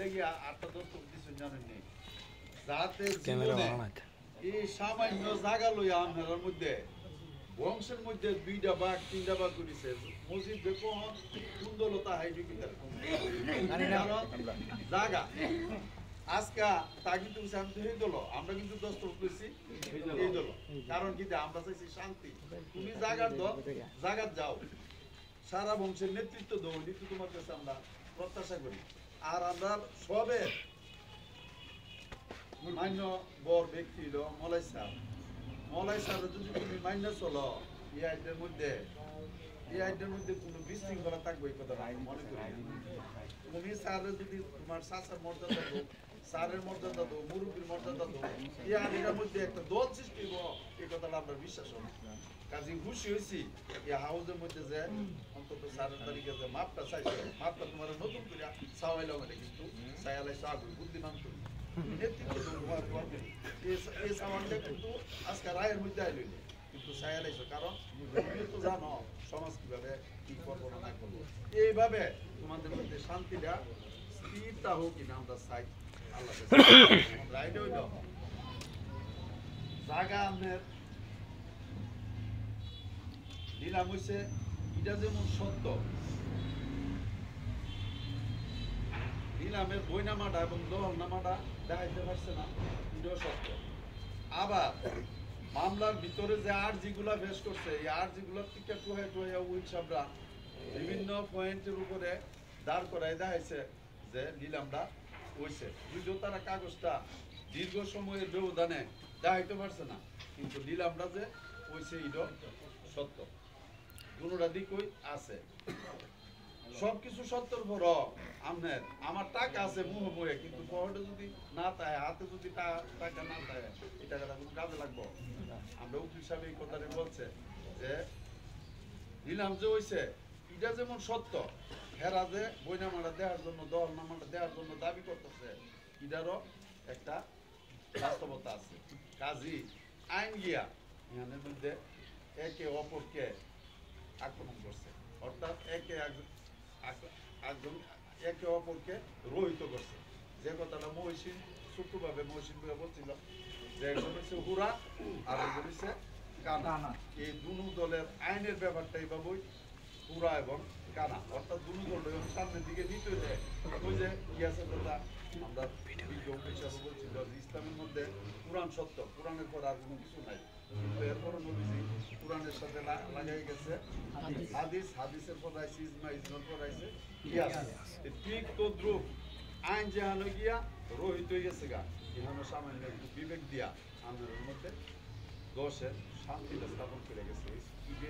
লাগি আটটা দশটা কিছু জানেন নেই যাতে জীবনে এই সামান্য জায়গা লইয়া আপনার মধ্যে বংশের মধ্যে 2টা ভাগ 3টা ভাগ করেছে মসজিদ দেখো সুন্দরতা হাইডি জায়গা আজকে তা কিন্তু আমি তো এই দল আমরা কিন্তু দস্তখত করছি এই দল কারণ কি আমরা চাইছি শান্তি তুমি জায়গার দল জায়গা যাও সারা বংশের নেতৃত্ব দাও নেতৃত্ব তোমার কাছে আমরা প্রত্যাশা করি আর আমরা সবে মান্য বড় ব্যক্তি হলো মলাই স্যার যদি তুমি মান্য চলো এই আইনের মধ্যে কোনো বিশৃঙ্খলা থাকবে এই কথা আমি মনে করি তুমি স্যারের যদি তোমার শাসার মর্যাদা দাও স্যারের মর্যাদা দাও মুরব্বীর মর্যাদা দাও এই আইনের মধ্যে একটা দল সৃষ্টি হবো এই কথাটা আমরা বিশ্বাস করি কাজে খুশি হয়েছি এই হাউসের মধ্যে যে অন্তত স্যারের তারিখে যে মাপটা চাইছে মাপটা তোমার নতুন করে চাওয়াইলাম এটা কিন্তু চাইলাইছো আগুন বুদ্ধিমান করি এই সামানটা কিন্তু আজকে রায়ের মধ্যে আইল কিন্তু চাইলাইছো কারণ তুমি তো জানো সমাজ কিভাবে কি করবো না করবো এইভাবে তোমাদের মধ্যে শান্তিটা স্থিরতা হোক কিনা আমরা চাই আল্লাহ রাইড হইল জায়গা আমাদের নিলাম হয়েছে এটা যেমন সত্য নিলামের বইনামাটা এবং দহলনামাটা দেখাইতে পারছে না এটাও সত্য আবার মামলার ভিতরে যে আর্জিগুলা পেশ করছে এই আর্জিগুলোর থেকে টুহাইয়া উইল সাবরা বিভিন্ন পয়েন্টের উপরে দাঁড় করাই দেখাইছে যে নিলামটা হয়েছে যদিও তারা কাগজটা দীর্ঘ সময়ের ব্যবধানে দেখাইতে পারছে না কিন্তু নিলামটা যে হয়েছে এটা সত্য দুটোটা দিকই আছে সবকিছু সত্যর পর আপনার আমার টাকা আছে মুহে মুহে কিন্তু পকেটে যদি না থাকে হাতে যদি টাকা না থাকে এই টাকাটা কোনো কাজে লাগবো আমরা উকিল সাহেব এই কথাটা বলছে যে নিলাম যে হয়েছে এটা যেমন সত্য হেরা যে বইনামাটা দেওয়ার জন্য দহলনামাটা দেওয়ার জন্য দাবি করতেছে এটারও একটা বাস্তবতা আছে কাজী আইন গিয়া এখানের মধ্যে একে অপরকে আক্রমণ করছে অর্থাৎ একে অপরকে রোহিত করছে যে কথাটা মহিষিন ছোট্টভাবে মহিষিন বলছিল যে একজন হচ্ছে হুরা আর একজন হচ্ছে কানা এই দুনো দলের আইনের ব্যাপারটা এইভাবেই হুরা এবং কানা অর্থাৎ দুনো দল সামনের দিকে নিতে যায় ওই যে ইতিহাসের কথা আমরা হিসাবে বলছিল ইসলামের মধ্যে কোরআন সত্য কোরআনের পর আর কোনো কিছু নাই কিন্তু এরপরও নবীজি কোরআনের সাথে লাগাই গেছে হাদিসের পর আইছে ইজমার পর আইছে ঠিক তো দ্রুপ আইন যেহানো গিয়া রোহিত হয়ে গেছে গা এখানে সামান্য একটু বিবেক দিয়া আমাদের মধ্যে দোষের শান্তিটা স্থাপন করে গেছে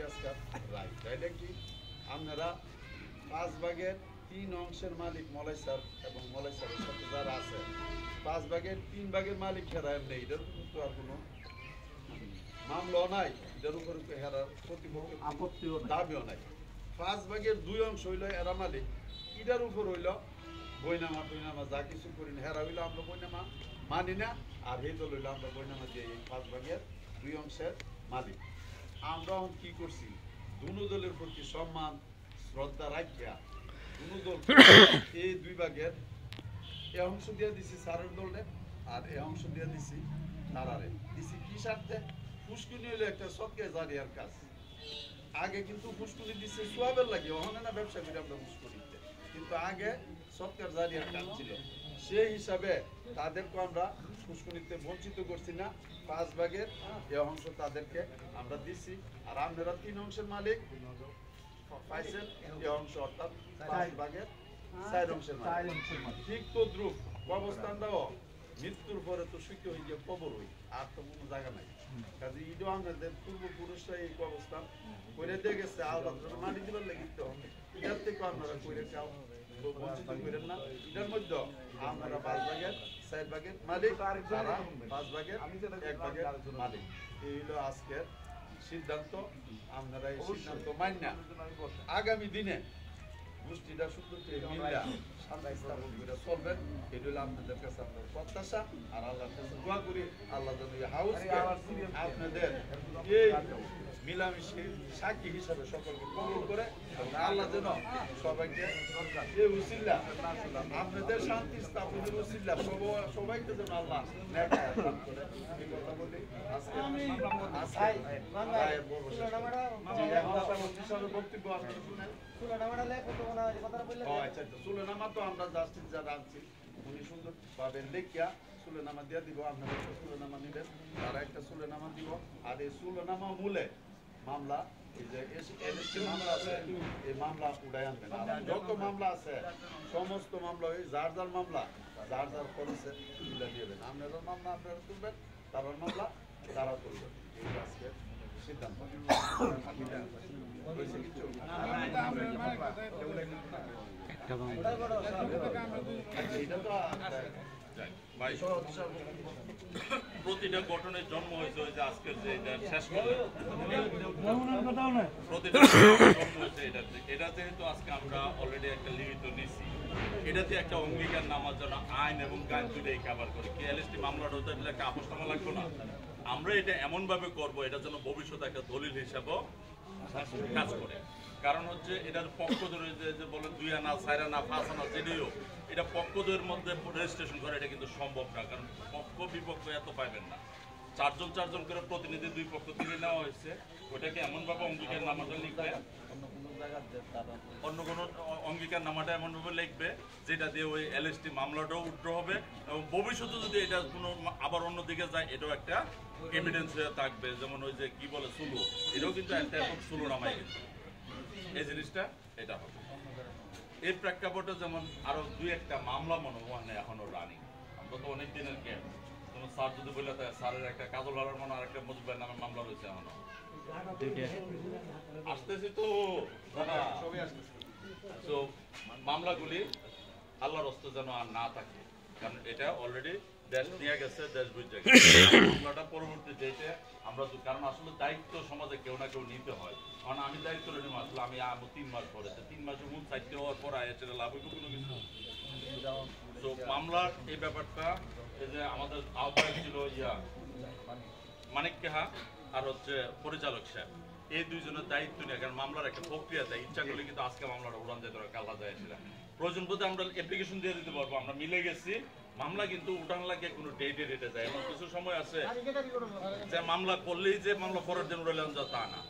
আজকাল রায় তাইলে কি আপনারা 5/3 অংশের মালিক মলাই স্যার এবং মলাই স্যারের সাথে যারা আছে 5/3 মালিক হেরা এমনি এটার কিন্তু আর কোনো মামলাও নাই এটার উপর হেরার প্রতিপক্ষের আপত্তিও দাবিও নাই 5/2 অংশ হইল এরা মালিক এটার উপর হইল বইনামা যা কিছু করি না হেরা হইলো আমরা বইনামা মানি না আর এই দল হইলো আমরা বইনামা দিয়ে এই 5/2 অংশের মালিক আমরা এখন কি করছি দুনো দলের প্রতি সম্মান শ্রদ্ধা রাখিয়া দুনো দল এই 2 ভাগের এই অংশ দিয়ে দিছি সারের দলে আর এই অংশ দিয়ে দিছি তারারে দিছি কি স্বার্থে পুষ্কুনি হইলো একটা সৎকে জারিয়ার কাজ আগে কিন্তু পুষ্কুনি দিছে সোয়াবের লাগে ওখানে না ব্যবসা করে আমরা পুষ্কুনি দিতে কিন্তু আগে সৎকার জারিয়ার কাজ ছিল সেই হিসাবে তাদেরকে আমরা পুষ্কুনিতে বঞ্চিত করছি না 5/2 এই অংশ তাদেরকে আমরা দিছি আর আপনারা 3 অংশের মালিক পাইছেন এই অংশ অর্থাৎ 5/4 অংশের মালিক ঠিক তো দ্রুপ অবস্থানটাও মৃত্যুর পরে তো সুখী হয়ে গিয়ে কবর হই আর তো কোনো জায়গা নাই কাজে ইডো আমাদের পূর্বপুরুষরা এই অবস্থান করে দিয়ে গেছে আল্লাহ মাটি দিবার লেগে তো এটার থেকে আপনারা করে চাও বঞ্চিত করেন না এটার মধ্যে আমরা 5/4 মালিক 5/1 মালিক এই হলো আজকের সিদ্ধান্ত আপনারা এই সিদ্ধান্ত মান্য আগামী দিনে গোষ্ঠীটা সুন্দর মিল্লা শান্তি স্থাপন করে চলবেন। এটা হলো আপনাদের কাছে আপনার প্রত্যাশা। আর আল্লাহর কাছে দোয়া করি আল্লাহ যেন এই হাউসকে আপনাদের এই মিলামিশে সাক্ষী হিসাবে সকলকে কবুল করে এবং আল্লাহ যেন সবাইকে এই উসিলা আপনাদের শান্তি স্থাপনের উসিলা সবাইকে যেন আল্লাহ নেক হায়াত দান করে। এই কথা বলি আজকে বক্তব্য আপনারা শুনেন। আচ্ছা সুলেনামা তো আমরা জাস্টিস যারা আনছি উনি সুন্দরভাবে লেখিয়া সুলেনামা দিয়ে দিব। আপনারা একটা সুলেনামা নেবেন, তারা একটা সুলেনামা দিব। আর এই সুলেনামা মূলে মামলা এই যে এনএসটি মামলা আছে এই মামলা উঠাই আনবেন। যত মামলা আছে সমস্ত মামলা ওই যার যার মামলা যার যার খরচে তুলে দিবেন। আপনারা মামলা আপনারা তুলবেন, তার মামলা তারা তুলবেন। এই আজকে সিদ্ধান্ত প্রতিটা গঠনের জন্ম হয়েছে ওই যে আজকের যে শেষ প্রতিটা জন্ম হয়েছে এটা যেহেতু আজকে আমরা অলরেডি একটা লিখিত নিচ্ছি, এটাতে একটা অঙ্গীকার নামার জন্য আইন এবং গান দুইটাই কাভার করে। কেএলএসটি মামলাটা হতে একটা আপোষনামা লাগবে না। আমরা এটা এমনভাবে করবো এটা যেন ভবিষ্যতে একটা দলিল হিসাবেও কাজ করে। কারণ হচ্ছে এটার পক্ষ ধরে যে বলে 2 আনা 4 আনা 5 আনা যেটিও এটা পক্ষদের মধ্যে রেজিস্ট্রেশন করা এটা কিন্তু সম্ভব না। কারণ পক্ষ বিপক্ষ এত পাইবেন না। 4 জন করে প্রতিনিধি 2 পক্ষ থেকে নেওয়া হয়েছে। ওটাকে এমনভাবে অঙ্গীকার নামাটা লিখবে, অন্য কোনো অঙ্গীকার নামাটা এমনভাবে লিখবে যেটা দিয়ে ওই এলএসটি মামলাটাও উঠ্র হবে এবং ভবিষ্যতে যদি এটা কোনো আবার অন্যদিকে যায় এটাও একটা এভিডেন্স হয়ে থাকবে। যেমন ওই যে কি বলে সুলু, এটাও কিন্তু একটা এখন সুলু নামাই গেছে। এই জিনিসটা এটা হবে। এর প্রেক্ষাপটে যেমন আরো 2-1টা মামলা মনে হয় এখনো রানিং। আমরা তো অনেক দিনের কেন যেমন স্যার যদি বললে তাই স্যারের একটা কাজল আলার মনে আর একটা মজুবের নামে মামলা রয়েছে এখনো আসতেছি তো তো মামলাগুলি আল্লাহর হস্তে যেন আর না থাকে। কারণ এটা অলরেডি দেশ নিয়ে গেছে, দেশ বুঝে গেছে। মামলাটা পরবর্তী ডেটে আমরা কারণ আসলে দায়িত্ব সমাজে কেউ না কেউ নিতে হয়। কারণ আমি দায়িত্ব নিলাম আসলে আমি 3 মাস পরে 3 মাসের মূল সাইডে হওয়ার পর আয়েছে লাভ হইব কোনো কিছু। তো মামলার এই ব্যাপারটা এই যে আমাদের আহ্বায়ক ছিল মানিক কেহা আর হচ্ছে পরিচালক সাহেব, এই দুইজনের দায়িত্ব নিয়ে। কারণ মামলার একটা প্রক্রিয়া দেয়, ইচ্ছা করলে কিন্তু আজকে মামলাটা উড়ান যেতে পারে, কাল যাচ্ছিল প্রয়োজন বোধে আমরা অ্যাপ্লিকেশন দিয়ে দিতে পারবো। আমরা মিলে গেছি, মামলা কিন্তু উঠান লাগে কোনো ডেটে যায়। এমন কিছু সময় আছে যে মামলা করলেই যে মামলা করার জন্য তা না।